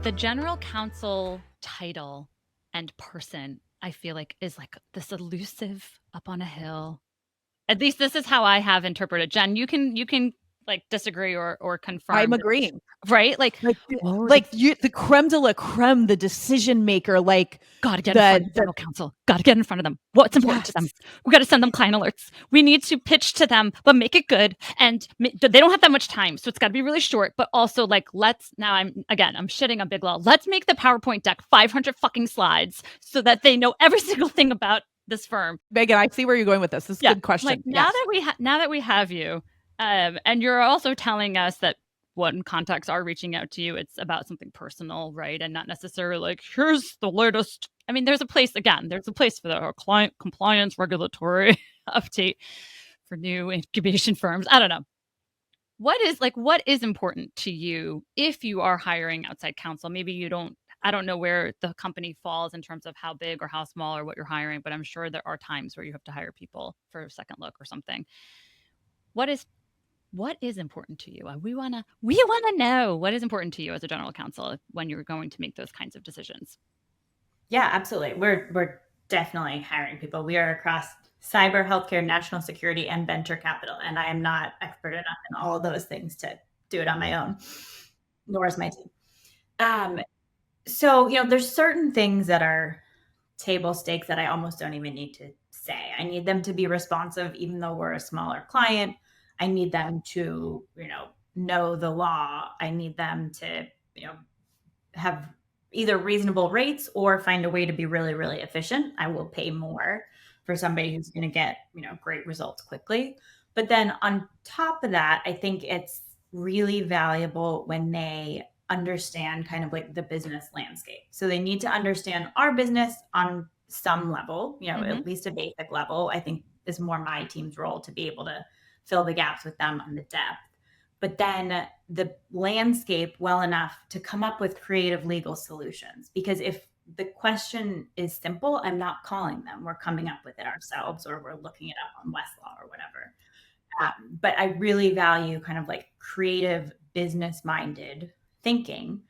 The general counsel title and person, I feel like, is like this elusive up on a hill. At least this is how I have interpreted. Jen, you can like disagree or confirm. I'm agreeing. Right? Like the creme de la creme, the decision maker, like gotta get in front of general counsel. Gotta get in front of them. What's important to them? We gotta send them client alerts. We need to pitch to them, but make it good. And they don't have that much time, so it's got to be really short. But also, like, I'm shitting on Big Law. Let's make the PowerPoint deck 500 fucking slides so that they know every single thing about this firm. Megan, I see where you're going with this. This is a good question. Like now that we have you, and you're also telling us that when contacts are reaching out to you, it's about something personal, right? And not necessarily like, here's the latest. I mean, there's a place for the client compliance regulatory update for new incubation firms. I don't know. What is important to you if you are hiring outside counsel? Maybe I don't know where the company falls in terms of how big or how small or what you're hiring, but I'm sure there are times where you have to hire people for a second look or something. What is important to you? We want to know what is important to you as a general counsel when you're going to make those kinds of decisions. Yeah, absolutely. We're definitely hiring people. We are across cyber, healthcare, national security, and venture capital. And I am not expert enough in all of those things to do it on my own, nor is my team. So, there's certain things that are table stakes that I almost don't even need to say. I need them to be responsive, even though we're a smaller client. I need them to, know the law. I need them to, have either reasonable rates or find a way to be really, really efficient. I will pay more for somebody who's going to get, great results quickly. But then on top of that, I think it's really valuable when they understand kind of like the business landscape. So they need to understand our business on some level, at least a basic level, I think is more my team's role to be able to fill the gaps with them on the depth. But then the landscape well enough to come up with creative legal solutions. Because if the question is simple, I'm not calling them. We're coming up with it ourselves, or we're looking it up on Westlaw or whatever. But I really value kind of like creative, business-minded thinking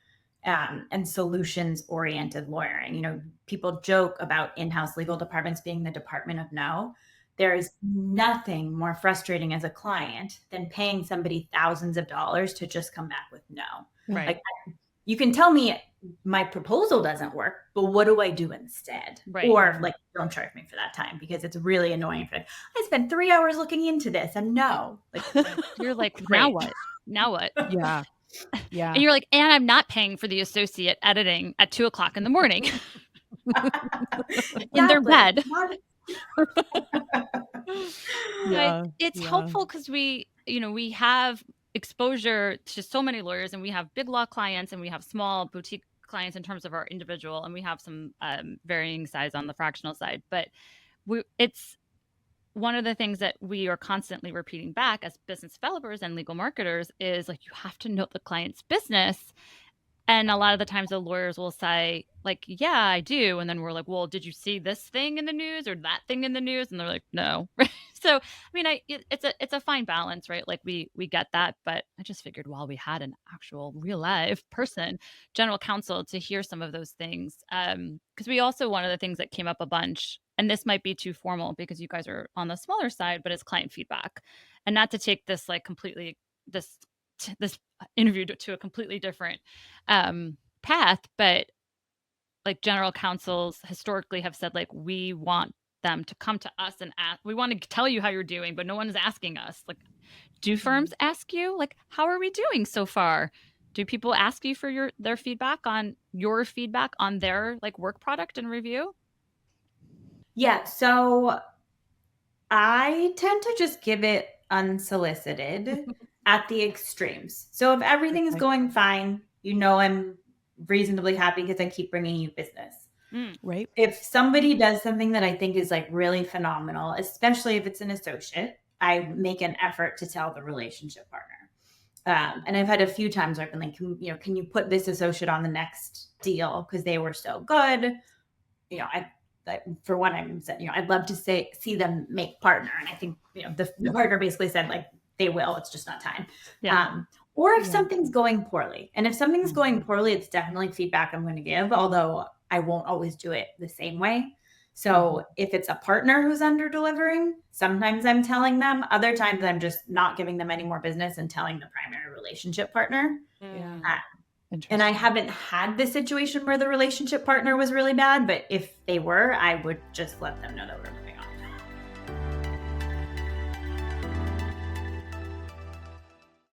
and solutions-oriented lawyering. People joke about in-house legal departments being the department of no. There is nothing more frustrating as a client than paying somebody thousands of dollars to just come back with no. Right. Like, you can tell me my proposal doesn't work, but what do I do instead? Right. Or like, don't charge me for that time because it's really annoying. I spent 3 hours looking into this and no. Like, you're like, now what? Yeah. Yeah. And you're like, and I'm not paying for the associate editing at 2:00 in the morning in their bed. It's helpful because we have exposure to so many lawyers, and we have big law clients and we have small boutique clients in terms of our individual, and we have some varying size on the fractional side. But it's one of the things that we are constantly repeating back as business developers and legal marketers is like, you have to know the client's business. And a lot of the times the lawyers will say like, yeah, I do. And then we're like, well, did you see this thing in the news or that thing in the news? And they're like, no. So, I mean, it's a fine balance, right? Like we get that, but I just figured while we had an actual real live person, general counsel, to hear some of those things. Because we also, one of the things that came up a bunch, and this might be too formal because you guys are on the smaller side, but it's client feedback. And not to take this like completely, this interview to a completely different path, but like general counsels historically have said, like, we want them to come to us and ask, we want to tell you how you're doing, but no one is asking us. Like, do firms ask you, like, how are we doing so far? Do people ask you for their feedback on their like work product and review? Yeah, so I tend to just give it unsolicited at the extremes. So if everything is going fine, I'm reasonably happy because I keep bringing you business. Right. If somebody does something that I think is like really phenomenal, especially if it's an associate, I make an effort to tell the relationship partner. And I've had a few times where I've been like, can you put this associate on the next deal because they were so good? For one, I'm said, I'd love to see them make partner. And I think, the partner basically said like, they will, it's just not time. Yeah. Or if something's going poorly. And if something's going poorly, it's definitely feedback I'm going to give, although I won't always do it the same way. So if it's a partner who's under delivering, sometimes I'm telling them. Other times I'm just not giving them any more business and telling the primary relationship partner. And I haven't had the situation where the relationship partner was really bad, but if they were, I would just let them know that we're